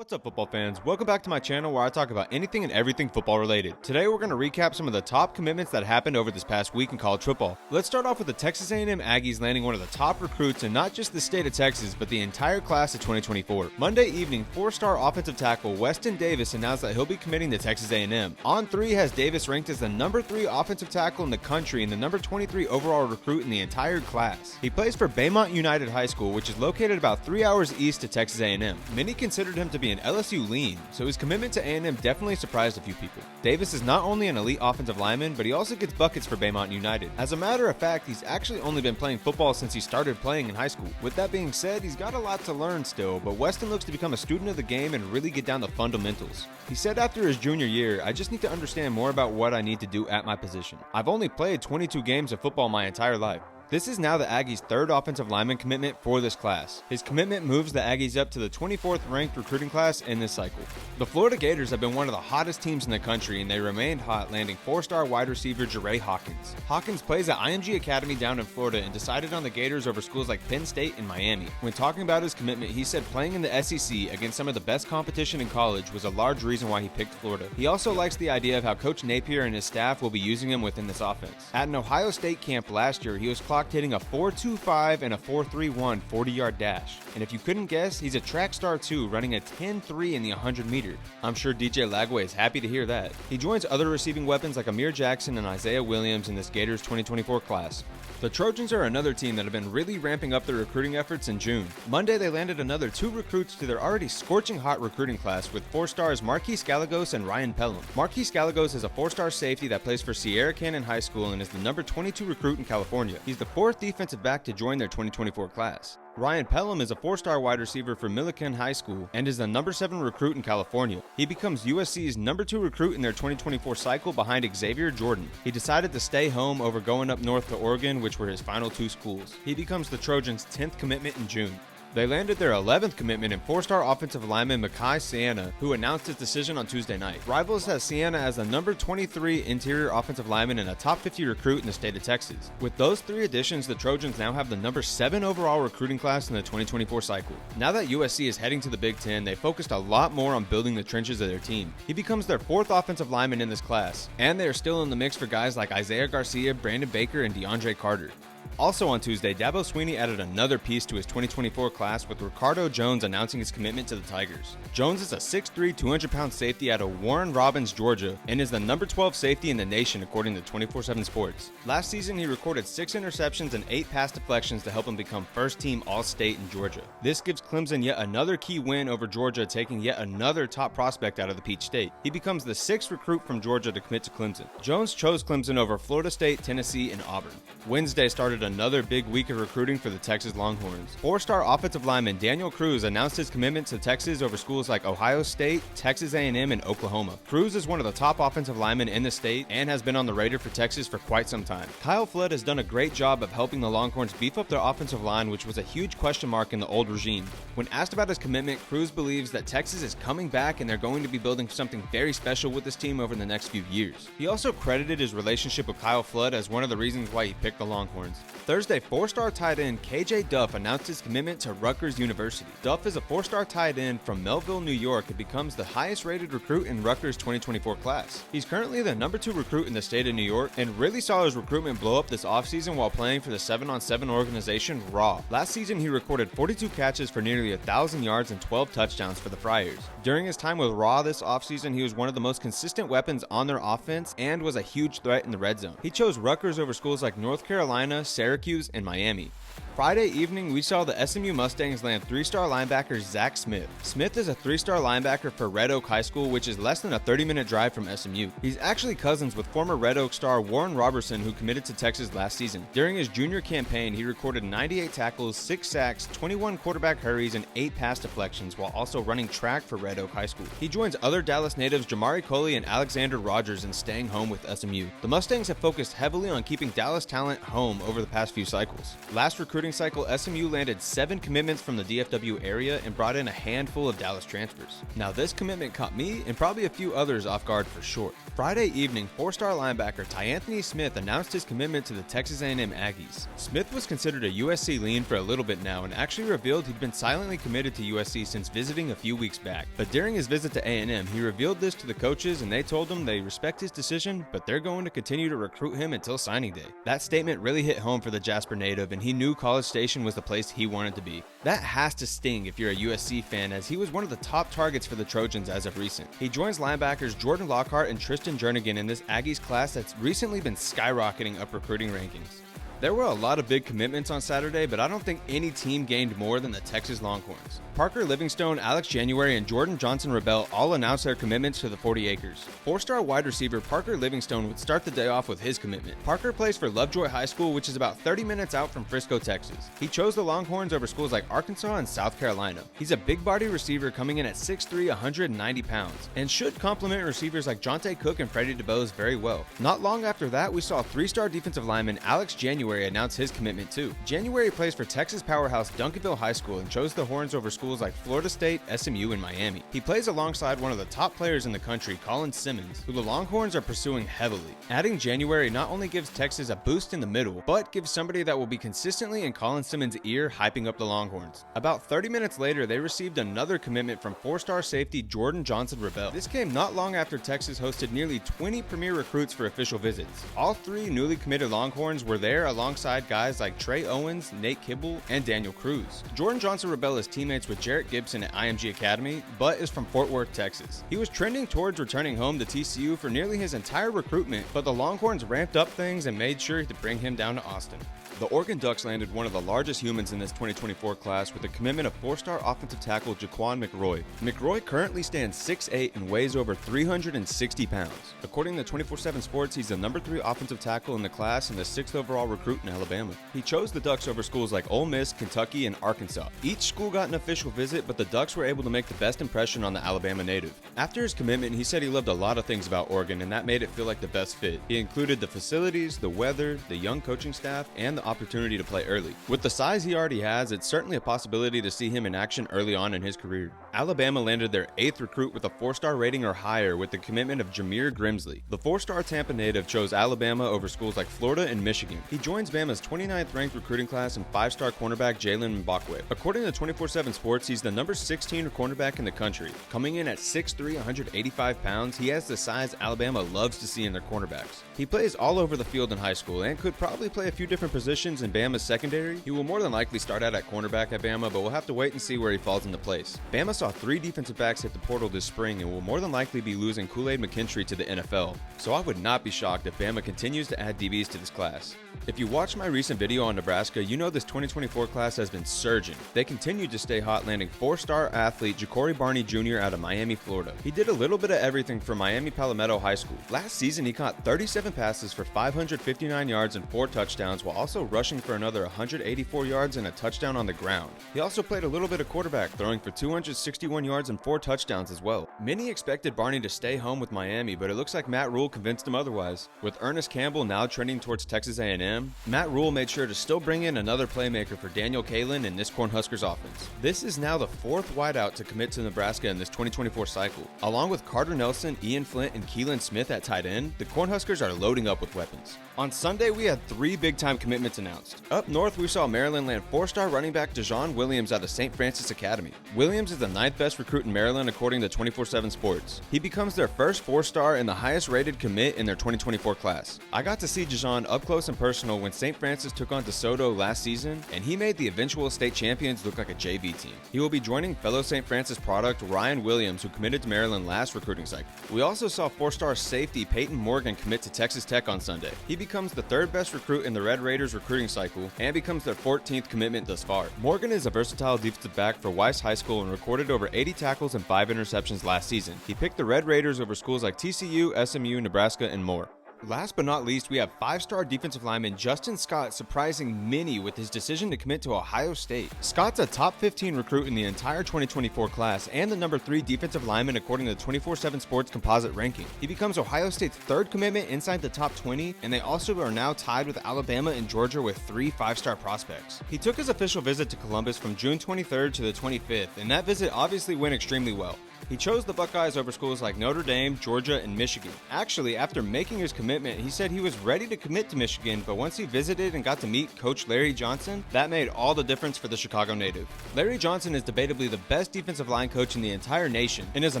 What's up, football fans? Welcome back to my channel where I talk about anything and everything football related. Today we're going to recap some of the top commitments that happened over this past week in college football. Let's start off with the Texas A&M Aggies landing one of the top recruits in not just the state of Texas, but the entire class of 2024. Monday evening, four-star offensive tackle Weston Davis announced that he'll be committing to Texas A&M. On3 has Davis ranked as the number 3 offensive tackle in the country and the number 23 overall recruit in the entire class. He plays for Beaumont United High School, which is located about 3 hours east of Texas A&M. Many considered him to be an LSU lean, so his commitment to A&M definitely surprised a few people. Davis is not only an elite offensive lineman, but he also gets buckets for Beaumont United. As a matter of fact, he's actually only been playing football since he started playing in high school. With that being said, he's got a lot to learn still, but Weston looks to become a student of the game and really get down to fundamentals. He said after his junior year, "I just need to understand more about what I need to do at my position. I've only played 22 games of football my entire life." This is now the Aggies' third offensive lineman commitment for this class. His commitment moves the Aggies up to the 24th ranked recruiting class in this cycle. The Florida Gators have been one of the hottest teams in the country, and they remained hot, landing 4-star wide receiver Jerrae Hawkins. Hawkins plays at IMG Academy down in Florida and decided on the Gators over schools like Penn State and Miami. When talking about his commitment, he said playing in the SEC against some of the best competition in college was a large reason why he picked Florida. He also likes the idea of how Coach Napier and his staff will be using him within this offense. At an Ohio State camp last year, he was clocked hitting a 4.25 and a 4.31 40-yard dash. And if you couldn't guess, he's a track star too, running a 10.3 in the 100-meter. I'm sure DJ Lagway is happy to hear that. He joins other receiving weapons like Amir Jackson and Isaiah Williams in this Gators 2024 class. The Trojans are another team that have been really ramping up their recruiting efforts in June. Monday, they landed another 2 recruits to their already scorching hot recruiting class with 4-stars Marquise Gallegos and Ryan Pelham. Marquise Gallegos is a 4-star safety that plays for Sierra Canyon High School and is the number 22 recruit in California. He's the 4th defensive back to join their 2024 class. Ryan Pelham is a 4-star wide receiver for Millikan High School and is the number 7 recruit in California. He becomes USC's number 2 recruit in their 2024 cycle behind Xavier Jordan. He decided to stay home over going up north to Oregon, which were his final 2 schools. He becomes the Trojans' 10th commitment in June. They landed their 11th commitment in 4-star offensive lineman Makai Sienna, who announced his decision on Tuesday night. Rivals has Sienna as the number 23 interior offensive lineman and a top 50 recruit in the state of Texas. With those 3 additions, the Trojans now have the number 7 overall recruiting class in the 2024 cycle. Now that USC is heading to the Big Ten, they focused a lot more on building the trenches of their team. He becomes their 4th offensive lineman in this class, and they are still in the mix for guys like Isaiah Garcia, Brandon Baker, and DeAndre Carter. Also on Tuesday, Dabo Swinney added another piece to his 2024 class with Ricardo Jones announcing his commitment to the Tigers. Jones is a 6'3", 200-pound safety out of Warren Robins, Georgia, and is the number 12 safety in the nation according to 24/7 Sports. Last season, he recorded 6 interceptions and 8 pass deflections to help him become first-team All-State in Georgia. This gives Clemson yet another key win over Georgia, taking yet another top prospect out of the Peach State. He becomes the 6th recruit from Georgia to commit to Clemson. Jones chose Clemson over Florida State, Tennessee, and Auburn. Wednesday started another big week of recruiting for the Texas Longhorns. 4-star offensive lineman Daniel Cruz announced his commitment to Texas over schools like Ohio State, Texas A&M, and Oklahoma. Cruz is one of the top offensive linemen in the state and has been on the radar for Texas for quite some time. Kyle Flood has done a great job of helping the Longhorns beef up their offensive line, which was a huge question mark in the old regime. When asked about his commitment, Cruz believes that Texas is coming back and they're going to be building something very special with this team over the next few years. He also credited his relationship with Kyle Flood as one of the reasons why he picked the Longhorns. Thursday, 4-star tight end KJ Duff announced his commitment to Rutgers University. Duff is a 4-star tight end from Melville, New York, and becomes the highest-rated recruit in Rutgers' 2024 class. He's currently the number 2 recruit in the state of New York and really saw his recruitment blow up this offseason while playing for the 7-on-7 organization Raw. Last season, he recorded 42 catches for nearly 1,000 yards and 12 touchdowns for the Friars. During his time with Raw this offseason, he was one of the most consistent weapons on their offense and was a huge threat in the red zone. He chose Rutgers over schools like North Carolina, Syracuse, and Miami. Friday evening, we saw the SMU Mustangs land 3-star linebacker Zach Smith. Smith is a 3-star linebacker for Red Oak High School, which is less than a 30-minute drive from SMU. He's actually cousins with former Red Oak star Warren Robertson, who committed to Texas last season. During his junior campaign, he recorded 98 tackles, 6 sacks, 21 quarterback hurries, and 8 pass deflections, while also running track for Red Oak High School. He joins other Dallas natives Jamari Coley and Alexander Rogers in staying home with SMU. The Mustangs have focused heavily on keeping Dallas talent home over the past few cycles. Last recruiting cycle, SMU landed 7 commitments from the DFW area and brought in a handful of Dallas transfers. Now this commitment caught me and probably a few others off guard for sure. Friday evening, 4-star linebacker Tyanthony Smith announced his commitment to the Texas A&M Aggies. Smith was considered a USC lean for a little bit now and actually revealed he'd been silently committed to USC since visiting a few weeks back. But during his visit to A&M, he revealed this to the coaches and they told him they respect his decision, but they're going to continue to recruit him until signing day. That statement really hit home for the Jasper native, and he knew College Station was the place he wanted to be. That has to sting if you're a USC fan, as he was one of the top targets for the Trojans as of recent. He joins linebackers Jordan Lockhart and Tristan Jernigan in this Aggies class that's recently been skyrocketing up recruiting rankings. There were a lot of big commitments on Saturday, but I don't think any team gained more than the Texas Longhorns. Parker Livingstone, Alex January, and Jordon Johnson-Rubell all announced their commitments to the 40 acres. 4-star wide receiver Parker Livingstone would start the day off with his commitment. Parker plays for Lovejoy High School, which is about 30 minutes out from Frisco, Texas. He chose the Longhorns over schools like Arkansas and South Carolina. He's a big body receiver coming in at 6'3", 190 pounds, and should complement receivers like Jonte Cook and Freddie DeBose very well. Not long after that, we saw 3-star defensive lineman Alex January announce his commitment too. January plays for Texas powerhouse Duncanville High School and chose the Horns over schools like Florida State, SMU, and Miami. He plays alongside one of the top players in the country, Colin Simmons, who the Longhorns are pursuing heavily. Adding January not only gives Texas a boost in the middle, but gives somebody that will be consistently in Colin Simmons' ear hyping up the Longhorns. About 30 minutes later, they received another commitment from 4-star safety Jordon Johnson-Rubell. This came not long after Texas hosted nearly 20 premier recruits for official visits. All 3 newly committed Longhorns were there alongside guys like Trey Owens, Nate Kibble, and Daniel Cruz. Jordon Johnson-Rubell is teammates with Jarrett Gibson at IMG Academy, but is from Fort Worth, Texas. He was trending towards returning home to TCU for nearly his entire recruitment, but the Longhorns ramped up things and made sure to bring him down to Austin. The Oregon Ducks landed one of the largest humans in this 2024 class with a commitment of 4-star offensive tackle JacQawn McRoy. McRoy currently stands 6'8" and weighs over 360 pounds. According to 24/7 Sports, he's the number 3 offensive tackle in the class and the 6th overall recruit in Alabama. He chose the Ducks over schools like Ole Miss, Kentucky, and Arkansas. Each school got an official visit, but the Ducks were able to make the best impression on the Alabama native. After his commitment, he said he loved a lot of things about Oregon, and that made it feel like the best fit. He included the facilities, the weather, the young coaching staff, and the opportunity to play early. With the size he already has, it's certainly a possibility to see him in action early on in his career. Alabama landed their 8th recruit with a 4-star rating or higher with the commitment of Jameer Grimesley. The 4-star Tampa native chose Alabama over schools like Florida and Michigan. He joins Bama's 29th ranked recruiting class and 5-star cornerback Jalen Mbakwe. According to 24/7 Sports, he's the number 16 cornerback in the country. Coming in at 6'3", 185 pounds, he has the size Alabama loves to see in their cornerbacks. He plays all over the field in high school and could probably play a few different positions in Bama's secondary. He will more than likely start out at cornerback at Bama, but we'll have to wait and see where he falls into place. Bama saw 3 defensive backs hit the portal this spring and will more than likely be losing Kool-Aid McKinstry to the NFL, so I would not be shocked if Bama continues to add DBs to this class. If you watched my recent video on Nebraska, you know this 2024 class has been surging. They continue to stay hot, landing 4-star athlete Jacory Barney Jr. out of Miami, Florida. He did a little bit of everything for Miami Palmetto High School. Last season, he caught 37 passes for 559 yards and 4 touchdowns, while also rushing for another 184 yards and a touchdown on the ground. He also played a little bit of quarterback, throwing for 261 yards and 4 touchdowns as well. Many expected Barney to stay home with Miami, but it looks like Matt Rhule convinced him otherwise. With Ernest Campbell now trending towards Texas A&M, Matt Rhule made sure to still bring in another playmaker for Daniel Kalen in this Cornhuskers offense. This is now the 4th wideout to commit to Nebraska in this 2024 cycle. Along with Carter Nelson, Ian Flint, and Keelan Smith at tight end, the Cornhuskers are loading up with weapons. On Sunday, we had 3 big-time commitments announced. Up north, we saw Maryland land 4-star running back Dejuan Williams out of St. Francis Academy. Williams is the 9th best recruit in Maryland according to 24/7 Sports. He becomes their first 4-star and the highest rated commit in their 2024 class. I got to see Dejuan up close and personal when St. Francis took on DeSoto last season, and he made the eventual state champions look like a JV team. He will be joining fellow St. Francis product Ryan Williams, who committed to Maryland last recruiting cycle. We also saw 4-star safety Peyton Morgan commit to Texas Tech on Sunday. He becomes the 3rd best recruit in the Red Raiders recruiting cycle and becomes their 14th commitment thus far. Morgan is a versatile defensive back for Weiss High School and recorded over 80 tackles and 5 interceptions last season. He picked the Red Raiders over schools like TCU, SMU, Nebraska, and more. Last but not least, we have 5-star defensive lineman Justin Scott surprising many with his decision to commit to Ohio State. Scott's a top 15 recruit in the entire 2024 class and the number 3 defensive lineman according to the 24/7 Sports composite ranking. He becomes Ohio State's 3rd commitment inside the top 20, and they also are now tied with Alabama and Georgia with 3 5-star prospects. He took his official visit to Columbus from June 23rd to the 25th, and that visit obviously went extremely well. He chose the Buckeyes over schools like Notre Dame, Georgia, and Michigan. Actually, after making his commitment, he said he was ready to commit to Michigan, but once he visited and got to meet Coach Larry Johnson, that made all the difference for the Chicago native. Larry Johnson is debatably the best defensive line coach in the entire nation, and is a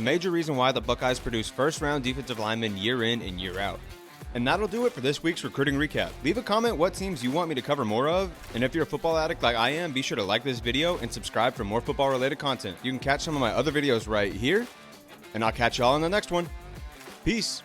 major reason why the Buckeyes produce first-round defensive linemen year in and year out. And that'll do it for this week's recruiting recap. Leave a comment what teams you want me to cover more of, and if you're a football addict like I am, be sure to like this video and subscribe for more football related content. You can catch some of my other videos right here, and I'll catch y'all in the next one. Peace.